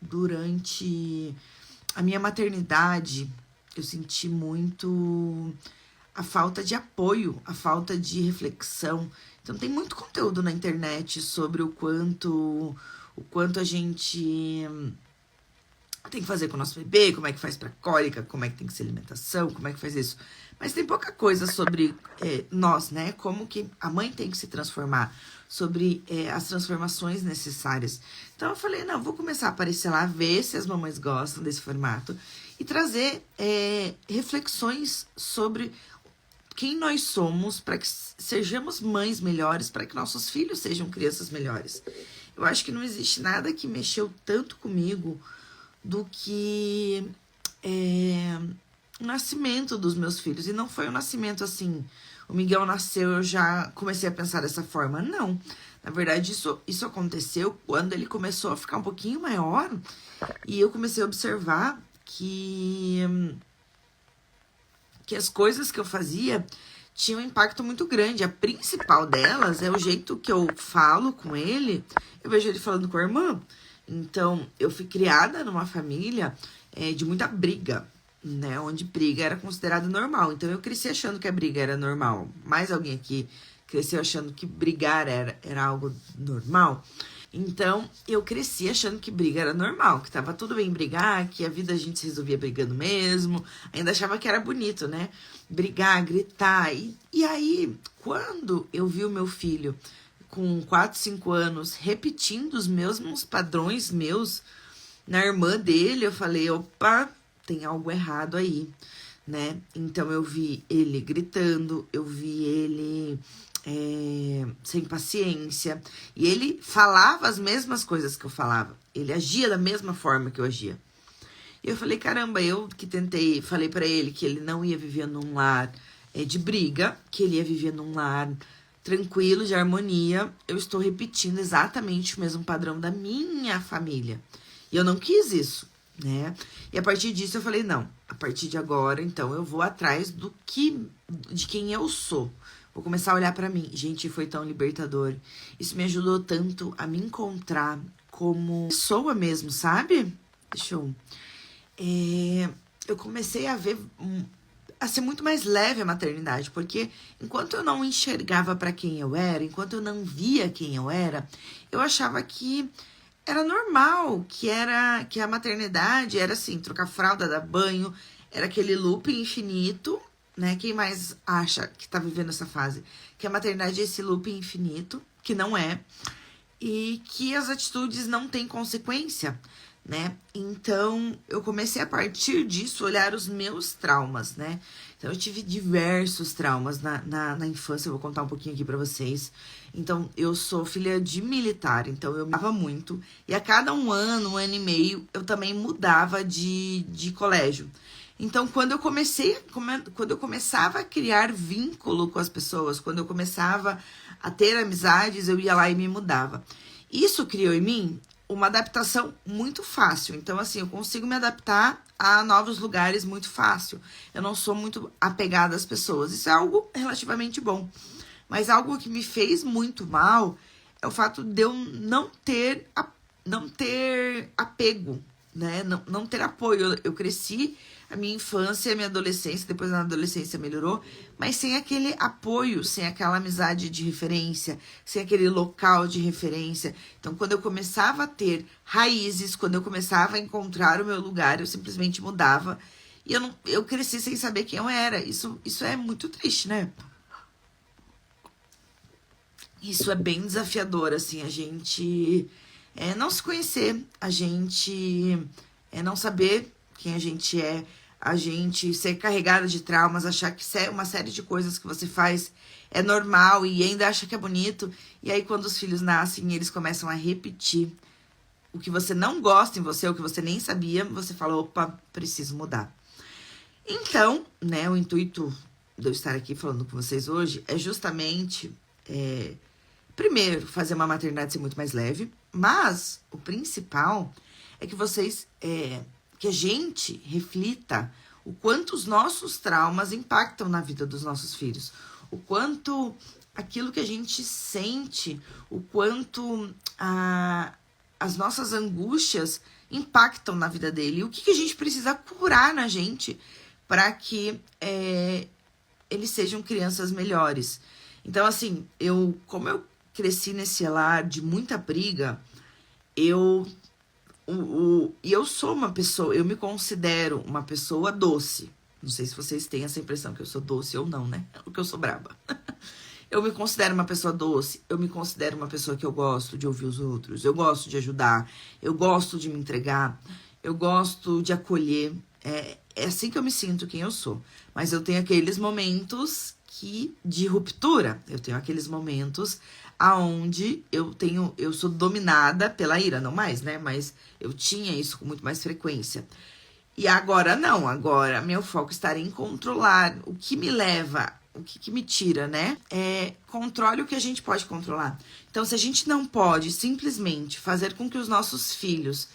durante a minha maternidade, eu senti muito a falta de apoio, a falta de reflexão. Então tem muito conteúdo na internet sobre o quanto a gente tem que fazer com o nosso bebê, como é que faz pra cólica, como é que tem que ser alimentação, como é que faz isso. Mas tem pouca coisa sobre nós, né? Como que a mãe tem que se transformar, sobre as transformações necessárias. Então eu falei, não, vou começar a aparecer lá, ver se as mamães gostam desse formato e trazer reflexões sobre quem nós somos para que sejamos mães melhores, para que nossos filhos sejam crianças melhores. Eu acho que não existe nada que mexeu tanto comigo do que o nascimento dos meus filhos. E não foi um nascimento assim, o Miguel nasceu, eu já comecei a pensar dessa forma. Não. Na verdade, isso aconteceu quando ele começou a ficar um pouquinho maior e eu comecei a observar que as coisas que eu fazia tinham um impacto muito grande. A principal delas é o jeito que eu falo com ele. Eu vejo ele falando com a irmã. Então, eu fui criada numa família de muita briga, né? Onde briga era considerada normal. Então, eu cresci achando que a briga era normal. Mais alguém aqui cresceu achando que brigar era algo normal? Então, eu cresci achando que briga era normal, que tava tudo bem brigar, que a vida a gente se resolvia brigando mesmo. Ainda achava que era bonito, né? Brigar, gritar. E aí, quando eu vi o meu filho com 4, 5 anos repetindo os mesmos padrões meus na irmã dele, eu falei, opa, tem algo errado aí, né? Então, eu vi ele gritando, eu vi ele sem paciência. E ele falava as mesmas coisas que eu falava. Ele agia da mesma forma que eu agia. E eu falei, caramba, eu que tentei, falei pra ele que ele não ia viver num lar de briga, que ele ia viver num lar tranquilo, de harmonia. Eu estou repetindo exatamente o mesmo padrão da minha família. E eu não quis isso, né? E a partir disso eu falei, não, a partir de agora, então, eu vou atrás de quem eu sou. Vou começar a olhar pra mim. Gente, foi tão libertador. Isso me ajudou tanto a me encontrar como pessoa mesmo, sabe? Deixa eu... eu comecei a ver... a ser muito mais leve a maternidade. Porque enquanto eu não enxergava pra quem eu era, enquanto eu não via quem eu era, eu achava que era normal, que a maternidade era assim, trocar fralda, dar banho, era aquele loop infinito, né? Quem mais acha que tá vivendo essa fase? Que a maternidade é esse loop infinito, que não é, e que as atitudes não têm consequência, né? Então, eu comecei a partir disso olhar os meus traumas, né? Então, eu tive diversos traumas na infância, eu vou contar um pouquinho aqui pra vocês. Então, eu sou filha de militar, então eu mudava muito. E a cada um ano e meio, eu também mudava de colégio. Então, quando eu começava a criar vínculo com as pessoas, quando eu começava a ter amizades, eu ia lá e me mudava. Isso criou em mim uma adaptação muito fácil. Então, assim, eu consigo me adaptar a novos lugares muito fácil. Eu não sou muito apegada às pessoas. Isso é algo relativamente bom. Mas algo que me fez muito mal é o fato de eu não ter apego, né? Não ter apoio. Eu cresci a minha infância, a minha adolescência, depois na adolescência melhorou, mas sem aquele apoio, sem aquela amizade de referência, sem aquele local de referência. Então, quando eu começava a ter raízes, quando eu começava a encontrar o meu lugar, eu simplesmente mudava. E eu cresci sem saber quem eu era. Isso é muito triste, né? Isso é bem desafiador, assim, a gente não se conhecer, a gente não saber quem a gente ser carregada de traumas, achar que uma série de coisas que você faz é normal e ainda acha que é bonito. E aí, quando os filhos nascem, eles começam a repetir o que você não gosta em você, o que você nem sabia, você fala, opa, preciso mudar. Então, né, o intuito de eu estar aqui falando com vocês hoje é justamente... primeiro, fazer uma maternidade ser muito mais leve, mas o principal é que que a gente reflita o quanto os nossos traumas impactam na vida dos nossos filhos, o quanto aquilo que a gente sente, o quanto as nossas angústias impactam na vida dele. E o que, que a gente precisa curar na gente para que eles sejam crianças melhores. Então, assim, como eu cresci nesse lar de muita briga, eu sou uma pessoa, eu me considero uma pessoa doce. Não sei se vocês têm essa impressão que eu sou doce ou não, né? Ou que eu sou braba. Eu me considero uma pessoa doce, eu me considero uma pessoa que eu gosto de ouvir os outros, eu gosto de ajudar, eu gosto de me entregar, eu gosto de acolher. É assim que eu me sinto quem eu sou. Mas eu tenho aqueles momentos de ruptura. Eu tenho aqueles momentos aonde eu sou dominada pela ira, não mais, né? Mas eu tinha isso com muito mais frequência. E agora não, agora meu foco está em controlar o que me leva, o que me tira, né? Controle o que a gente pode controlar. Então, se a gente não pode simplesmente fazer com que os nossos filhos...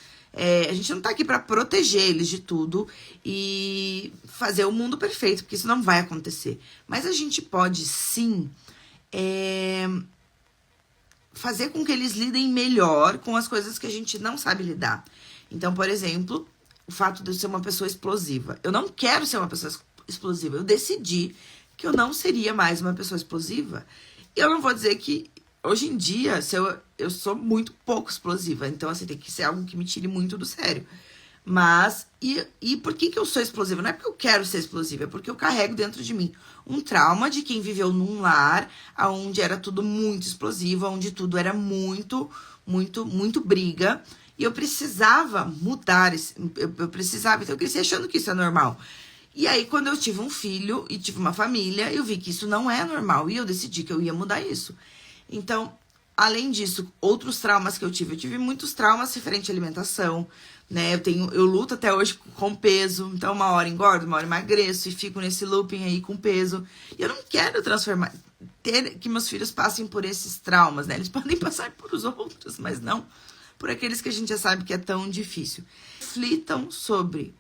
a gente não tá aqui para proteger eles de tudo e fazer o mundo perfeito, porque isso não vai acontecer. Mas a gente pode, sim, fazer com que eles lidem melhor com as coisas que a gente não sabe lidar. Então, por exemplo, o fato de eu ser uma pessoa explosiva. Eu não quero ser uma pessoa explosiva. Eu decidi que eu não seria mais uma pessoa explosiva. E eu não vou dizer que... Hoje em dia, eu sou muito pouco explosiva. Então, assim, tem que ser algo que me tire muito do sério. Mas, e por que eu sou explosiva? Não é porque eu quero ser explosiva, é porque eu carrego dentro de mim um trauma de quem viveu num lar onde era tudo muito explosivo, onde tudo era muito, muito, muito briga. E eu precisava mudar, eu precisava, então eu cresci achando que isso é normal. E aí, quando eu tive um filho e tive uma família, eu vi que isso não é normal. E eu decidi que eu ia mudar isso. Então, além disso, outros traumas que eu tive muitos traumas referente à alimentação, né? Eu luto até hoje com peso, então uma hora engordo, uma hora emagreço e fico nesse looping aí com peso. E eu não quero ter que meus filhos passem por esses traumas, né? Eles podem passar por os outros, mas não por aqueles que a gente já sabe que é tão difícil. Reflitam sobre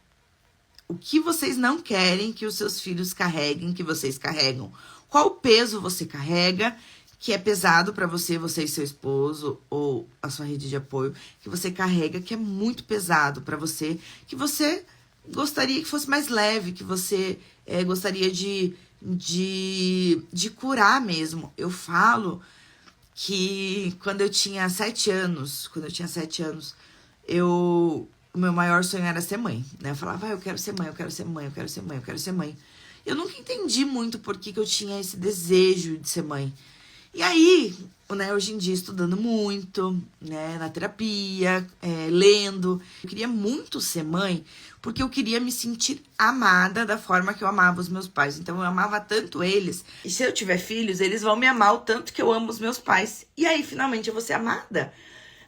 o que vocês não querem que os seus filhos carreguem, que vocês carregam. Qual peso você carrega que é pesado pra você e seu esposo, ou a sua rede de apoio, que você carrega, que é muito pesado pra você, que você gostaria que fosse mais leve, que você gostaria de curar mesmo. Eu falo que quando eu tinha 7 anos, o meu maior sonho era ser mãe, né? Eu falava, eu quero ser mãe, eu quero ser mãe, eu quero ser mãe, eu quero ser mãe. Eu nunca entendi muito por que eu tinha esse desejo de ser mãe. E aí, né, hoje em dia, estudando muito, né, na terapia, lendo, eu queria muito ser mãe, porque eu queria me sentir amada da forma que eu amava os meus pais. Então, eu amava tanto eles. E se eu tiver filhos, eles vão me amar o tanto que eu amo os meus pais. E aí, finalmente, eu vou ser amada.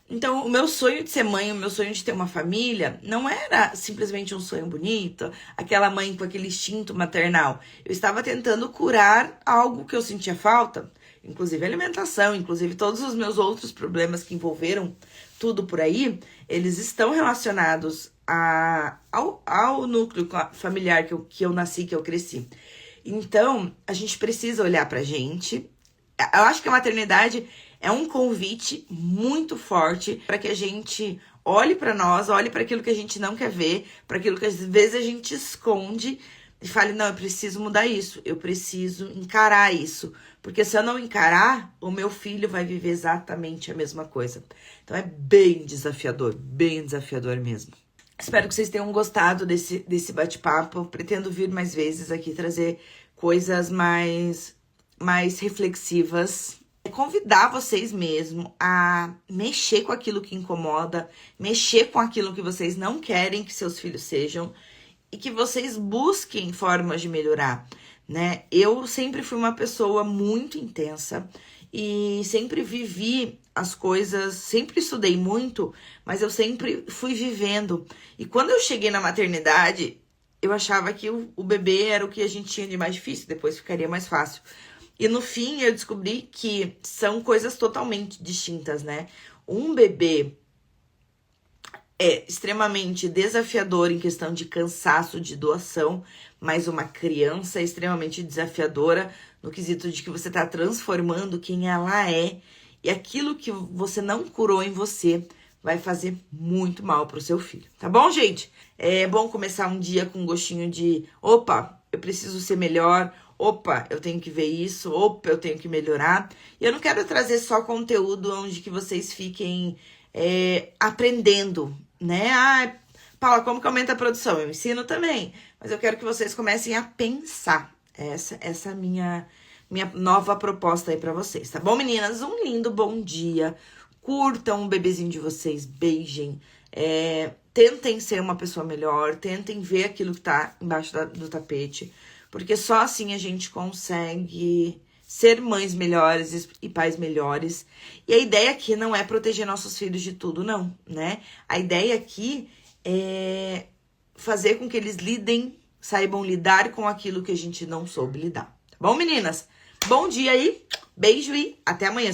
Então, o meu sonho de ser mãe, o meu sonho de ter uma família, não era simplesmente um sonho bonito, aquela mãe com aquele instinto maternal. Eu estava tentando curar algo que eu sentia falta, inclusive alimentação, inclusive todos os meus outros problemas que envolveram tudo por aí, eles estão relacionados ao núcleo familiar que eu nasci, que eu cresci. Então, a gente precisa olhar pra gente. Eu acho que a maternidade é um convite muito forte para que a gente olhe para nós, olhe para aquilo que a gente não quer ver, para aquilo que às vezes a gente esconde e fale, não, eu preciso mudar isso, eu preciso encarar isso, porque se eu não encarar, o meu filho vai viver exatamente a mesma coisa. Então é bem desafiador mesmo. Espero que vocês tenham gostado desse bate-papo. Pretendo vir mais vezes aqui trazer coisas mais reflexivas. Convidar vocês mesmo a mexer com aquilo que incomoda, mexer com aquilo que vocês não querem que seus filhos sejam e que vocês busquem formas de melhorar, né? Eu sempre fui uma pessoa muito intensa e sempre vivi as coisas, sempre estudei muito, mas eu sempre fui vivendo. E quando eu cheguei na maternidade, eu achava que o bebê era o que a gente tinha de mais difícil, depois ficaria mais fácil. E no fim eu descobri que são coisas totalmente distintas, né? Um bebê é extremamente desafiador em questão de cansaço, de doação, mas uma criança é extremamente desafiadora no quesito de que você está transformando quem ela é, e aquilo que você não curou em você vai fazer muito mal pro seu filho, tá bom, gente? É bom começar um dia com um gostinho de, opa, eu preciso ser melhor, opa, eu tenho que ver isso, opa, eu tenho que melhorar. E eu não quero trazer só conteúdo onde que vocês fiquem aprendendo, né? Ah, Paula, como que aumenta a produção? Eu ensino também, mas eu quero que vocês comecem a pensar. Essa é a minha nova proposta aí pra vocês, tá bom, meninas? Um lindo bom dia. Curtam o bebezinho de vocês, beijem. Tentem ser uma pessoa melhor, tentem ver aquilo que tá embaixo do tapete, porque só assim a gente consegue ser mães melhores e pais melhores. E a ideia aqui não é proteger nossos filhos de tudo, não, né? A ideia aqui é fazer com que eles saibam lidar com aquilo que a gente não soube lidar. Tá bom, meninas? Bom dia aí, beijo e até amanhã.